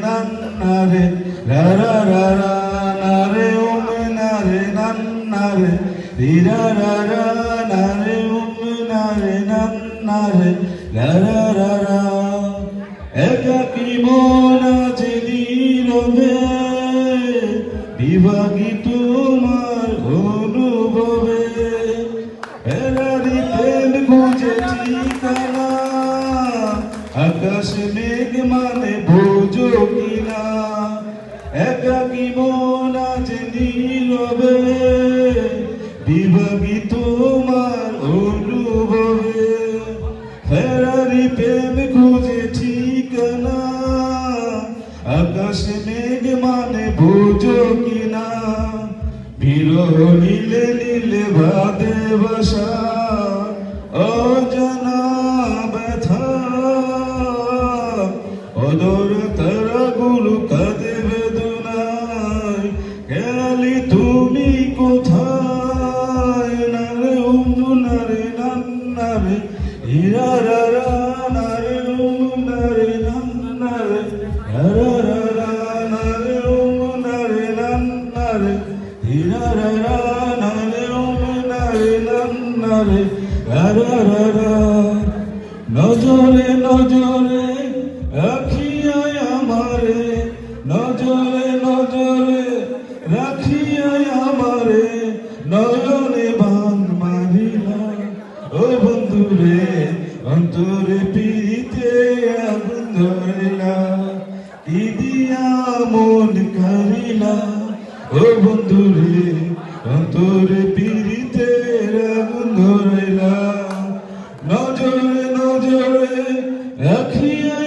nannare ra ra ra ra nare nare nannare ra ra ra nare nare nannare ra ra ra ra একাকী মন আছে নীরবে বিভাগী তোমার অনুভবে এরারি প্রেম খুঁজে ঠিকানা আকাশ মেঘ মানে বোঝো কিনা একাকী মন আছে নীরবে বিভাগী তোমার অনুভবে ফেরারি প্রেম খুঁজে ঠিকানা আকাশ মেঘ মানে বোঝো কিনা বিরহ নীলে নীলে বাদে বাসা অজানা ব্যথা অদর তারাগুলো কাঁদে বেদনায় গেলি তুমি কোথায় নারে নারে নান্নারে হীরা রা রা নারে নারে নান্নারে রা রা রা নারে নারে নান্নারে হীরা রা রা নারে নারে নান্নারে রা রা রা রা নজরে নজরে রাখিয়া আমারে নজরে নজরে রাখিয়া আমারে নয়নে বান মারিলা ও বন্ধুরে অন্তরে পিতে আগুন ধরিলা কি দিয়া মন কারিলা ও বন্ধুরে অন্তরে পিতে আগুন ধরিলা নজরে নজরে রাখিয়া